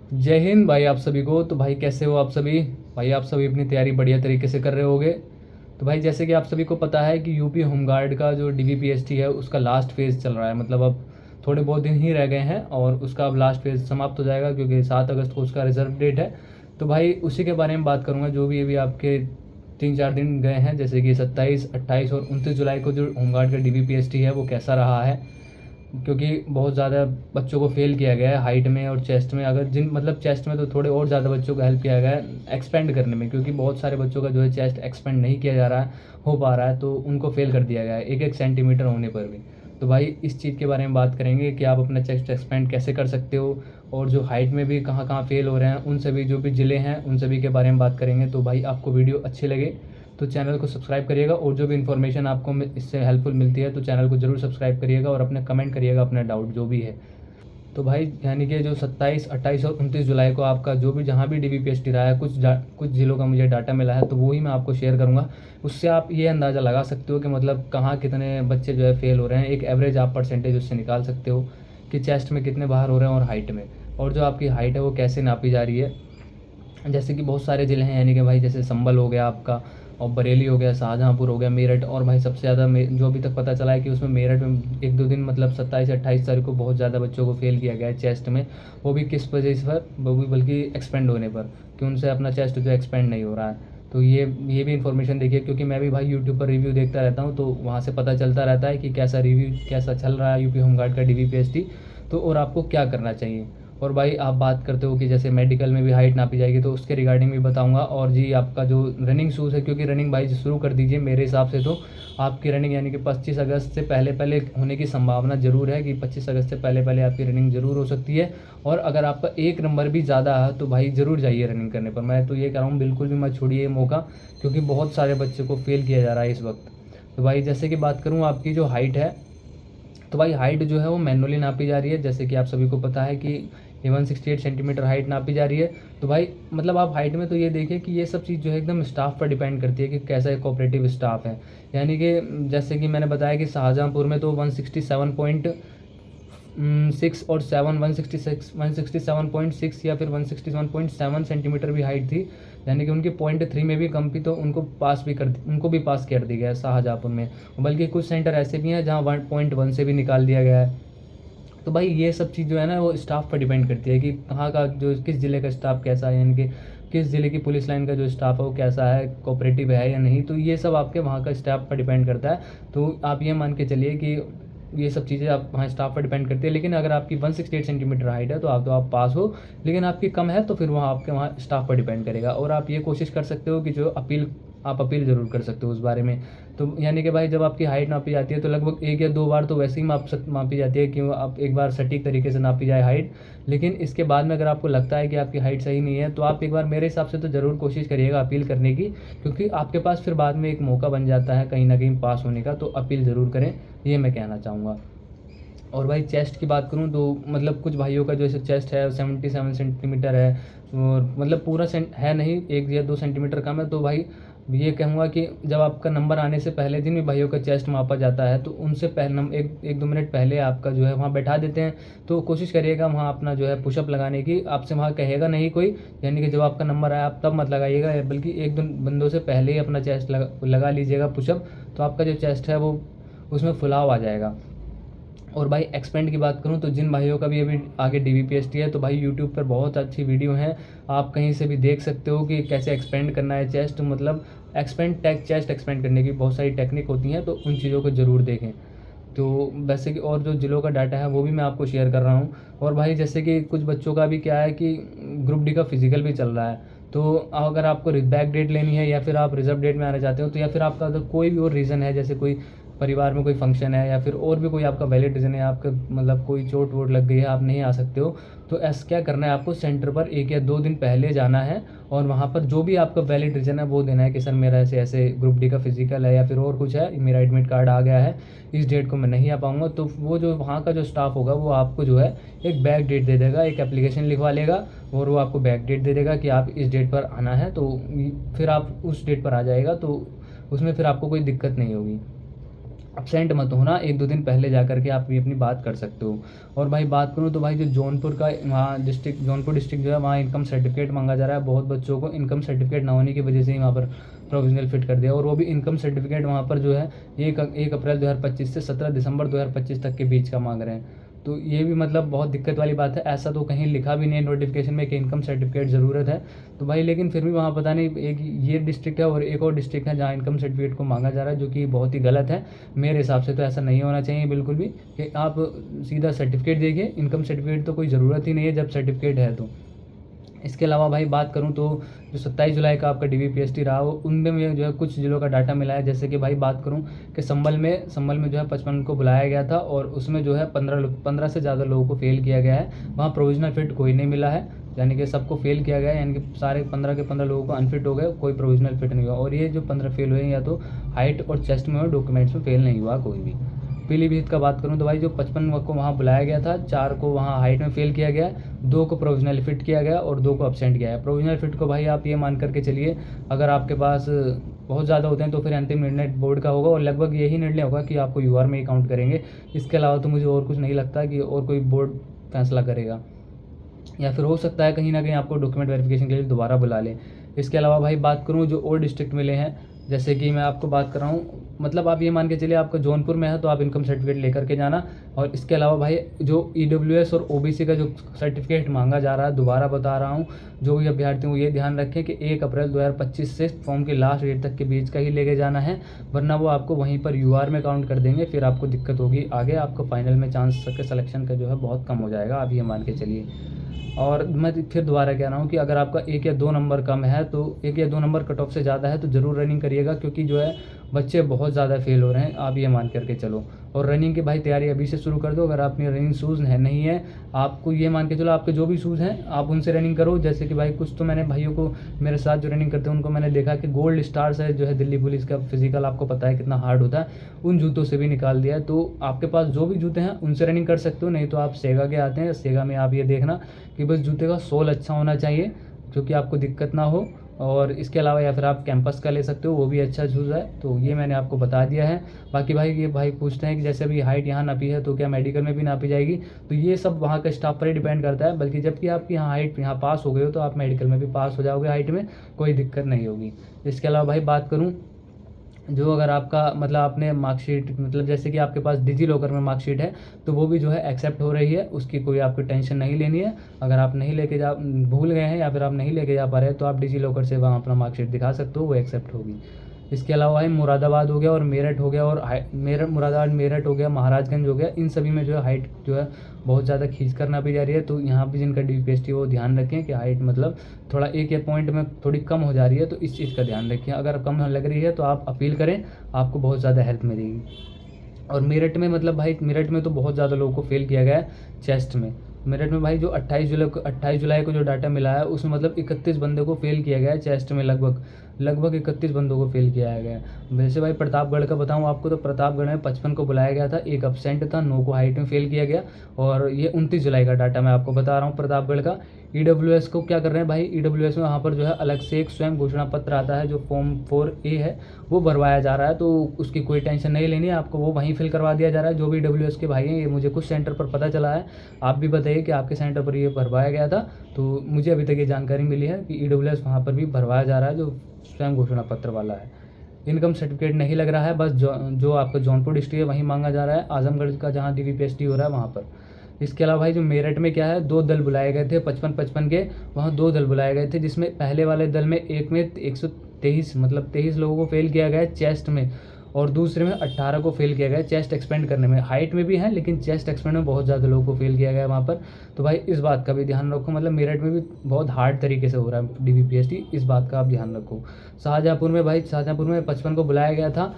जय हिंद भाई आप सभी को। तो भाई कैसे हो आप सभी? भाई आप सभी अपनी तैयारी बढ़िया तरीके से कर रहे होगे। तो भाई जैसे कि आप सभी को पता है कि यूपी होमगार्ड का जो डीवीपीएसटी है उसका लास्ट फेज़ चल रहा है। मतलब अब थोड़े बहुत दिन ही रह गए हैं और उसका अब लास्ट फेज़ समाप्त हो जाएगा, क्योंकि 7 अगस्त को उसका रिजर्व डेट है। तो भाई उसी के बारे में बात करूँगा। जो भी अभी आपके 3-4 दिन गए हैं, जैसे कि 27, 28 और 29 जुलाई को जो होमगार्ड का डीवीपीएसटी है वो कैसा रहा है, क्योंकि बहुत ज़्यादा बच्चों को फेल किया गया है हाइट में और चेस्ट में। अगर जिन मतलब चेस्ट में तो थोड़े और ज़्यादा बच्चों को हेल्प किया गया है एक्सपेंड करने में, क्योंकि बहुत सारे बच्चों का जो है चेस्ट एक्सपेंड नहीं किया जा रहा है, हो पा रहा है, तो उनको फेल कर दिया गया है 1-1 सेंटीमीटर होने पर भी। तो भाई इस चीज़ के बारे में बात करेंगे कि आप अपना चेस्ट एक्सपेंड कैसे कर सकते हो, और जो हाइट में भी कहाँ कहाँ फेल हो रहे हैं उन सभी जो भी ज़िले हैं उन सभी के बारे में बात करेंगे। तो भाई आपको वीडियो अच्छी लगे तो चैनल को सब्सक्राइब करिएगा, और जो भी इन्फॉर्मेशन आपको इससे हेल्पफुल मिलती है तो चैनल को ज़रूर सब्सक्राइब करिएगा और अपने कमेंट करिएगा अपना डाउट जो भी है। तो भाई यानी कि जो 27, 28 और 29 जुलाई को आपका जो भी जहाँ भी डीवीपीएसटी रहा है, कुछ ज़िलों का मुझे डाटा मिला है, तो वो ही मैं आपको शेयर करूँगा। उससे आप ये अंदाज़ा लगा सकते हो कि मतलब कहाँ कितने बच्चे जो है फेल हो रहे हैं। एक एवरेज आप परसेंटेज उससे निकाल सकते हो कि चेस्ट में कितने बाहर हो रहे हैं और हाइट में, और जो आपकी हाइट है वो कैसे नापी जा रही है। जैसे कि बहुत सारे ज़िले हैं, यानी कि भाई जैसे संभल हो गया आपका, और बरेली हो गया, शाहजहाँपुर हो गया, मेरठ, और भाई सबसे ज़्यादा जो अभी तक पता चला है कि उसमें मेरठ में 1-2 दिन मतलब 27-28 तारीख को बहुत ज़्यादा बच्चों को फेल किया गया है चेस्ट में। वो भी किस वजह से? पर वो भी बल्कि एक्सपेंड होने पर, कि उनसे अपना चेस्ट जो एक्सपेंड नहीं हो रहा है। तो ये भी इन्फॉर्मेशन देखिए, क्योंकि मैं भी भाई यूट्यूब पर रिव्यू देखता रहता हूँ, तो वहाँ से पता चलता रहता है कि कैसा रिव्यू कैसा चल रहा है यूपी होमगार्ड का डीवीपीएसटी, तो और आपको क्या करना चाहिए। और भाई आप बात करते हो कि जैसे मेडिकल में भी हाइट नापी जाएगी, तो उसके रिगार्डिंग भी बताऊंगा। और जी आपका जो रनिंग शूज़ है, क्योंकि रनिंग भाई शुरू कर दीजिए मेरे हिसाब से। तो आपकी रनिंग यानी कि 25 अगस्त से पहले पहले होने की संभावना ज़रूर है, कि 25 अगस्त से पहले पहले आपकी रनिंग ज़रूर हो सकती है। और अगर आपका एक नंबर भी ज़्यादा है तो भाई ज़रूर जाइए रनिंग करने पर। मैं तो ये कह रहा हूँ बिल्कुल भी मत छोड़िए ये मौका, क्योंकि बहुत सारे बच्चे को फेल किया जा रहा है इस वक्त। तो भाई जैसे कि बात करूँ आपकी जो हाइट है, तो भाई हाइट जो है वो मैनुअली नापी जा रही है। जैसे कि आप सभी को पता है कि ये 168 सेंटीमीटर हाइट नापी जा रही है। तो भाई मतलब आप हाइट में तो ये देखिए कि ये सब चीज़ जो है एकदम स्टाफ पर डिपेंड करती है कि कैसा एक कोऑपरेटिव स्टाफ है। यानी कि जैसे कि मैंने बताया कि शाहजहाँपुर में तो 167.6 और 167.6 या फिर 167.7 सेंटीमीटर भी हाइट थी, यानी कि उनकी 0.3 में भी कम थी, तो उनको भी पास कर दिया गया है शाहजहाँपुर में। बल्कि कुछ सेंटर ऐसे भी हैं जहाँ 1.1 से भी निकाल दिया गया है। तो भाई ये सब चीज़ जो है ना वो स्टाफ पर डिपेंड करती है कि कहाँ का जो किस ज़िले का स्टाफ कैसा है, यानी कि किस ज़िले की पुलिस लाइन का जो स्टाफ है वो कैसा है, कोऑपरेटिव है या नहीं। तो ये सब आपके वहाँ का स्टाफ पर डिपेंड करता है। तो आप ये मान के चलिए कि ये सब चीज़ें आप वहाँ स्टाफ पर डिपेंड करती है। लेकिन अगर आपकी 168 सेंटीमीटर हाइट है तो आप पास हो, लेकिन आपकी कम है तो फिर वहाँ आपके वहाँ स्टाफ पर डिपेंड करेगा। और आप ये कोशिश कर सकते हो कि जो अपील ज़रूर कर सकते हो उस बारे में। तो यानी कि भाई जब आपकी हाइट नापी जाती है तो लगभग 1 या 2 बार तो वैसे ही मापी जाती है, कि आप एक बार सटीक तरीके से नापी जाए हाइट। लेकिन इसके बाद में अगर आपको लगता है कि आपकी हाइट सही नहीं है तो आप एक बार मेरे हिसाब से तो ज़रूर कोशिश करिएगा अपील करने की, क्योंकि आपके पास फिर बाद में एक मौका बन जाता है कहीं ना कहीं पास होने का। तो अपील ज़रूर करें, ये मैं कहना चाहूँगा। और भाई चेस्ट की बात करूँ तो मतलब कुछ भाइयों का जो ऐसे चेस्ट है 77 सेंटीमीटर है, और मतलब पूरा है नहीं, 1 या 2 सेंटीमीटर कम है। तो भाई ये कहूँगा कि जब आपका नंबर आने से पहले दिन भी भाइयों का चेस्ट मापा जाता है, तो उनसे पहले 1-2 मिनट पहले आपका जो है वहाँ बैठा देते हैं। तो कोशिश करिएगा वहाँ अपना जो है पुशअप लगाने की। आपसे वहाँ कहेगा नहीं कोई, यानी कि जब आपका नंबर आया आप तब मत लगाइएगा, बल्कि 1-2 बंदों से पहले ही अपना चेस्ट लगा लीजिएगा पुशअप। तो आपका जो चेस्ट है वो उसमें फुलाव आ जाएगा। और भाई एक्सपेंड की बात करूँ तो जिन भाइयों का भी अभी आगे डीवीपीएसटी है, तो भाई यूट्यूब पर बहुत अच्छी वीडियो हैं, आप कहीं से भी देख सकते हो कि कैसे एक्सपेंड करना है चेस्ट। मतलब चेस्ट एक्सपेंड करने की बहुत सारी टेक्निक होती हैं, तो उन चीज़ों को ज़रूर देखें। तो वैसे कि और जो ज़िलों का डाटा है वो भी मैं आपको शेयर कर रहा हूँ। और भाई जैसे कि कुछ बच्चों का भी क्या है कि ग्रुप डी का फिजिकल भी चल रहा है। तो अगर आपको बैक डेट लेनी है या फिर आप रिजर्व डेट में आना चाहते हो, तो या फिर आपका अगर कोई भी और रीज़न है, जैसे कोई परिवार में कोई फंक्शन है या फिर और भी कोई आपका वैलिड रीज़न है, आपका मतलब कोई चोट वोट लग गई है आप नहीं आ सकते हो, तो ऐसा क्या करना है, आपको सेंटर पर 1 या 2 दिन पहले जाना है और वहाँ पर जो भी आपका वैलिड रीज़न है वो देना है कि सर मेरा ऐसे ऐसे ग्रुप डी का फिजिकल है या फिर और कुछ है, मेरा एडमिट कार्ड आ गया है, इस डेट को मैं नहीं आ पाऊँगा। तो वो जो वहाँ का जो स्टाफ होगा वो आपको जो है एक बैक डेट दे देगा, एक एप्लीकेशन लिखवा लेगा और वो आपको बैक डेट दे देगा कि आप इस डेट पर आना है। तो फिर आप उस डेट पर आ जाएगा, तो उसमें फिर आपको कोई दिक्कत नहीं होगी। एब्सेंट मत होना, 1-2 दिन पहले जा कर के आप भी अपनी बात कर सकते हो। और भाई बात करूँ तो भाई जो जौनपुर का वहाँ डिस्ट्रिक्ट, जौनपुर डिस्ट्रिक्ट जो है वहाँ इनकम सर्टिफिकेट मांगा जा रहा है। बहुत बच्चों को इनकम सर्टिफिकेट ना होने की वजह से ही वहाँ पर प्रोविजनल फिट कर दिया, और वो भी इनकम सर्टिफिकेट वहाँ पर जो है 1 अप्रैल 2025 से 17 दिसंबर 2025 तक के बीच का मांग रहे हैं। तो ये भी मतलब बहुत दिक्कत वाली बात है। ऐसा तो कहीं लिखा भी नहीं है नोटिफिकेशन में कि इनकम सर्टिफिकेट ज़रूरत है। तो भाई लेकिन फिर भी वहाँ पता नहीं, एक ये डिस्ट्रिक्ट है और एक और डिस्ट्रिक्ट है जहाँ इनकम सर्टिफिकेट को मांगा जा रहा है, जो कि बहुत ही गलत है। मेरे हिसाब से तो ऐसा नहीं होना चाहिए बिल्कुल भी, कि आप सीधा सर्टिफिकेट देखिए। इनकम सर्टिफिकेट तो कोई ज़रूरत ही नहीं है जब सर्टिफिकेट है तो। इसके अलावा भाई बात करूं तो जो 27 जुलाई का आपका DVPST रहा वो उनमें में जो है कुछ जिलों का डाटा मिला है। जैसे कि भाई बात करूं कि संभल में जो है 55 को बुलाया गया था, और उसमें जो है 15 से ज़्यादा लोगों को फेल किया गया है। वहाँ प्रोविजनल फिट कोई नहीं मिला है, यानी कि सबको फेल किया गया है, यानी कि सारे 15 के 15 लोगों को अनफिट हो गए, कोई प्रोविजनल फिट नहीं हुआ। और ये जो 15 फेल हुए या तो हाइट और चेस्ट में और डॉक्यूमेंट्स में फेल नहीं हुआ कोई भी। पीलीभीत का बात करूं तो भाई जो 55 को वहाँ बुलाया गया था, 4 को वहाँ हाइट में फेल किया गया, 2 को प्रोविजनल फिट किया गया और 2 को अपसेंट किया है। प्रोविजनल फिट को भाई आप ये मान करके चलिए, अगर आपके पास बहुत ज़्यादा होते हैं तो फिर अंतिम निर्णय बोर्ड का होगा, और लगभग यही निर्णय होगा कि आपको UR में ही काउंट करेंगे। इसके अलावा तो मुझे और कुछ नहीं लगता कि और कोई बोर्ड फैसला करेगा, या फिर हो सकता है कहीं ना कहीं आपको डॉक्यूमेंट वेरिफिकेशन के लिए दोबारा बुला लें। इसके अलावा भाई बात करूँ जो और डिस्ट्रिक्ट मिले हैं, जैसे कि मैं आपको बात कर रहा हूँ, मतलब आप ये मान के चलिए आपका जौनपुर में है तो आप इनकम सर्टिफिकेट लेकर के जाना। और इसके अलावा भाई जो EWS और OBC का जो सर्टिफिकेट मांगा जा रहा है, दोबारा बता रहा हूँ, जो भी अभ्यर्थी वो ये ध्यान रखें कि 1 अप्रैल 2025 से फॉर्म की लास्ट डेट तक के बीच का ही लेके जाना है, वरना वो आपको वहीं पर UR में काउंट कर देंगे, फिर आपको दिक्कत होगी आगे, आपको फाइनल में चांस के सिलेक्शन का जो है बहुत कम हो जाएगा, आप ये मान के चलिए। और मैं फिर दोबारा कह रहा हूँ कि अगर आपका 1 या 2 नंबर कम है, तो 1 या 2 नंबर कट ऑफ से ज़्यादा है तो ज़रूर रनिंग करिएगा, क्योंकि जो है बच्चे बहुत ज़्यादा फेल हो रहे हैं, आप ये मान करके चलो। और रनिंग की भाई तैयारी अभी से शुरू कर दो। अगर आपने रनिंग शूज़ नहीं है, आपको ये मान के चलो आपके जो भी शूज़ हैं आप उनसे रनिंग करो। जैसे कि भाई कुछ तो मैंने भाइयों को मेरे साथ जो रनिंग करते हैं उनको मैंने देखा कि गोल्ड स्टार्स है जो है दिल्ली पुलिस का फिजिकल, आपको पता है कितना हार्ड होता है, उन जूतों से भी निकाल दिया है। तो आपके पास जो भी जूते हैं उनसे रनिंग कर सकते हो, नहीं तो आप सेगा के आते हैं, सेगा में आप ये देखना कि बस जूते का सोल अच्छा होना चाहिए, क्योंकि आपको दिक्कत ना हो। और इसके अलावा या फिर आप कैंपस का ले सकते हो, वो भी अच्छा शूज़ है। तो ये मैंने आपको बता दिया है। बाकी भाई ये भाई पूछते हैं कि जैसे अभी हाइट यहाँ नापी है तो क्या मेडिकल में भी नापी जाएगी, तो ये सब वहाँ के स्टाफ पर ही डिपेंड करता है। बल्कि जबकि आपकी यहाँ हाइट यहाँ पास हो गए हो तो आप मेडिकल में भी पास हो जाओगे, हाइट में कोई दिक्कत नहीं होगी। इसके अलावा भाई बात करूँ जो अगर आपका मतलब आपने मार्कशीट, मतलब जैसे कि आपके पास डिजी लॉकर में मार्कशीट है तो वो भी जो है एक्सेप्ट हो रही है, उसकी कोई आपको टेंशन नहीं लेनी है। अगर आप नहीं लेके जा भूल गए हैं या फिर आप नहीं लेके जा पा रहे हैं तो आप डिजी लॉकर से वहाँ अपना मार्कशीट दिखा सकते हो, वो एक्सेप्ट होगी। इसके अलावा भाई मुरादाबाद हो गया और मेरठ हो गया, और मुरादाबाद मेरठ हो गया, महाराजगंज हो गया, इन सभी में जो है हाइट जो है बहुत ज़्यादा खींच कर नापी जा रही है। तो यहाँ पे जिनका DVPST वो ध्यान रखें कि हाइट मतलब थोड़ा एक या पॉइंट में थोड़ी कम हो जा रही है, तो इस चीज़ का ध्यान रखें। अगर कम लग रही है तो आप अपील करें, आपको बहुत ज़्यादा हेल्प मिलेगी। और मेरठ में मतलब भाई मेरठ में तो बहुत ज़्यादा लोगों को फेल किया गया है चेस्ट में। मेरठ में भाई जो 28 जुलाई को जो डाटा मिला है उसमें मतलब 31 बंदे को फेल किया गया है चेस्ट में, लगभग 31 बंदों को फेल किया गया है। वैसे भाई प्रतापगढ़ का बताऊं आपको तो प्रतापगढ़ में 55 को बुलाया गया था, 1 अपसेंट था, 9 को हाइट में फेल किया गया। और ये 29 जुलाई का डाटा मैं आपको बता रहा हूँ प्रतापगढ़ का। EWS को क्या कर रहे हैं भाई, EWS में वहाँ पर जो है अलग से एक स्वयं घोषणा पत्र आता है जो फॉर्म 4A है, वो भरवाया जा रहा है। तो उसकी कोई टेंशन नहीं लेनी है, आपको वो वहीं फिल करवा दिया जा रहा है। जो भी EWS के भाई हैं, ये मुझे कुछ सेंटर पर पता चला है, आप भी बताइए कि आपके सेंटर पर ये भरवाया गया था। तो मुझे अभी तक ये जानकारी मिली है कि EWS वहाँ पर भी भरवाया जा रहा है, जो स्वयं घोषणा पत्र वाला है। इनकम सर्टिफिकेट नहीं लग रहा है, बस जो आपका जौनपुर डिस्ट्रिक्ट है वहीं मांगा जा रहा है, आजमगढ़ का जहाँ DVPST हो रहा है वहाँ पर। इसके अलावा भाई जो मेरठ में क्या है, 2 दल बुलाए गए थे 55 के, वहाँ 2 दल बुलाए गए थे, जिसमें पहले वाले दल में एक में 123 मतलब 23 लोगों को फेल किया गया है चेस्ट में, और दूसरे में 18 को फेल किया गया है चेस्ट एक्सपेंड करने में। हाइट में भी है लेकिन चेस्ट एक्सपेंड में बहुत ज़्यादा लोगों को फेल किया गया है वहाँ पर। तो भाई इस बात का भी ध्यान रखो, मतलब मेरठ में भी बहुत हार्ड तरीके से हो रहा है DVPST, इस बात का आप ध्यान रखो। शाहजहाँपुर में भाई, शाहजहाँपुर में 55 को बुलाया गया था,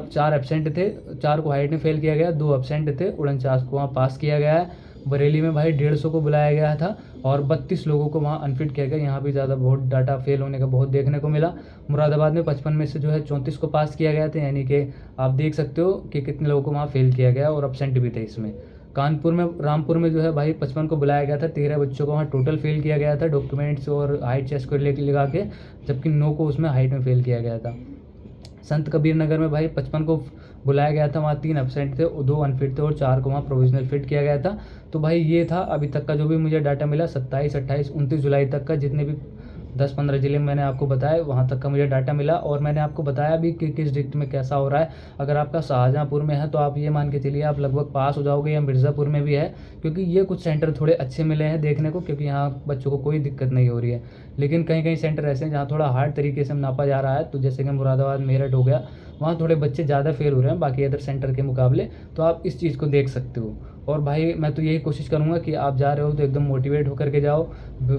4 एब्सेंट थे, 4 को हाइट में फेल किया गया, 2 एब्सेंट थे, 49 को वहाँ पास किया गया है। बरेली में भाई 150 को बुलाया गया था और 32 लोगों को वहाँ अनफिट किया गया, यहाँ भी ज़्यादा बहुत डाटा फेल होने का बहुत देखने को मिला। मुरादाबाद में 55 में से जो है 34 को पास किया गया था, यानी कि आप देख सकते हो कि कितने लोगों को वहाँ फेल किया गया और अपसेंट भी थे इसमें। कानपुर में, रामपुर में जो है भाई 55 को बुलाया गया था, 13 बच्चों को वहाँ टोटल फेल किया गया था डॉक्यूमेंट्स और हाइट चेस्ट को लगा के, जबकि 9 को उसमें हाइट में फेल किया गया था। संत कबीर नगर में भाई 55 को बुलाया गया था, वहाँ 3 एब्सेंट थे, 2 अनफिट थे और 4 को वहाँ प्रोविजनल फिट किया गया था। तो भाई ये था अभी तक का जो भी मुझे डाटा मिला, 27, 28, 29 जुलाई तक का, जितने भी 10-15 ज़िले मैंने आपको बताया वहाँ तक का मुझे डाटा मिला। और मैंने आपको बताया भी कि किस डिस्ट्रिक्ट में कैसा हो रहा है। अगर आपका शाहजहाँपुर में है तो आप ये मान के चलिए आप लगभग पास हो जाओगे, या मिर्ज़ापुर में भी है, क्योंकि ये कुछ सेंटर थोड़े अच्छे मिले हैं देखने को, क्योंकि यहाँ बच्चों को कोई दिक्कत नहीं हो रही है। लेकिन कहीं कहीं सेंटर ऐसे हैं जहाँ थोड़ा हार्ड तरीके से नापा जा रहा है, तो जैसे कि मुरादाबाद, मेरठ हो गया, वहाँ थोड़े बच्चे ज़्यादा फेल हो रहे हैं बाकी अदर सेंटर के मुकाबले। तो आप इस चीज़ को देख सकते हो। और भाई मैं तो यही कोशिश करूँगा कि आप जा रहे हो तो एकदम मोटिवेट होकर के जाओ,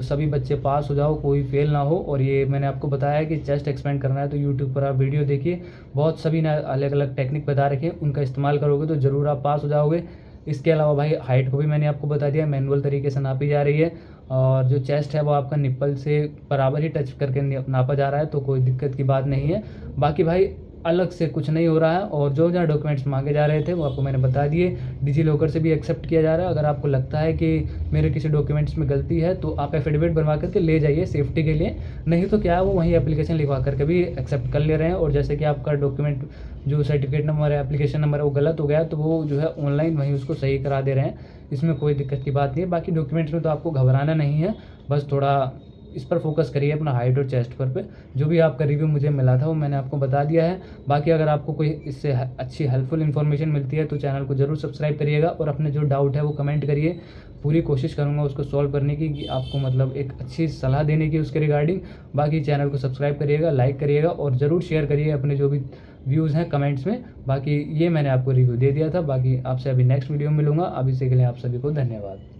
सभी बच्चे पास हो जाओ, कोई फेल ना हो। और ये मैंने आपको बताया कि चेस्ट एक्सपेंड करना है तो यूट्यूब पर आप वीडियो देखिए, बहुत सभी ने अलग अलग टेक्निक बता रखे हैं, उनका इस्तेमाल करोगे तो ज़रूर आप पास हो जाओगे। इसके अलावा भाई हाइट को भी मैंने आपको बता दिया, मैनुअल तरीके से नापी जा रही है, और जो चेस्ट है वो आपका निप्पल से बराबर ही टच करके नापा जा रहा है, तो कोई दिक्कत की बात नहीं है। बाकी भाई अलग से कुछ नहीं हो रहा है। और जो जहाँ डॉक्यूमेंट्स मांगे जा रहे थे वो आपको मैंने बता दिए, डिजी लॉकर से भी एक्सेप्ट किया जा रहा है। अगर आपको लगता है कि मेरे किसी डॉक्यूमेंट्स में गलती है तो आप एफिडेविट बनवा करके ले जाइए सेफ्टी के लिए, नहीं तो क्या है वो वहीं एप्लीकेशन लिखवा करके भी एक्सेप्ट कर ले रहे हैं। और जैसे कि आपका डॉक्यूमेंट जो सर्टिफिकेट नंबर है, एप्लीकेशन नंबर है, वो गलत हो गया तो वो जो है ऑनलाइन वहीं उसको सही करा दे रहे हैं, इसमें कोई दिक्कत की बात नहीं है। बाकी डॉक्यूमेंट्स में तो आपको घबराना नहीं है, बस थोड़ा इस पर फोकस करिए अपना हाइट और चेस्ट पर पे। जो भी आपका रिव्यू मुझे मिला था वो मैंने आपको बता दिया है। बाकी अगर आपको कोई इससे अच्छी हेल्पफुल इन्फॉर्मेशन मिलती है तो चैनल को ज़रूर सब्सक्राइब करिएगा, और अपने जो डाउट है वो कमेंट करिए, पूरी कोशिश करूँगा उसको सॉल्व करने की, कि आपको मतलब एक अच्छी सलाह देने की उसके रिगार्डिंग। बाकी चैनल को सब्सक्राइब करिएगा, लाइक करिएगा, और ज़रूर शेयर करिए अपने जो भी व्यूज़ हैं कमेंट्स में। बाकी ये मैंने आपको रिव्यू दे दिया था, बाकी आपसे अभी नेक्स्ट वीडियो में मिलूँगा। अभी से के लिए आप सभी को धन्यवाद।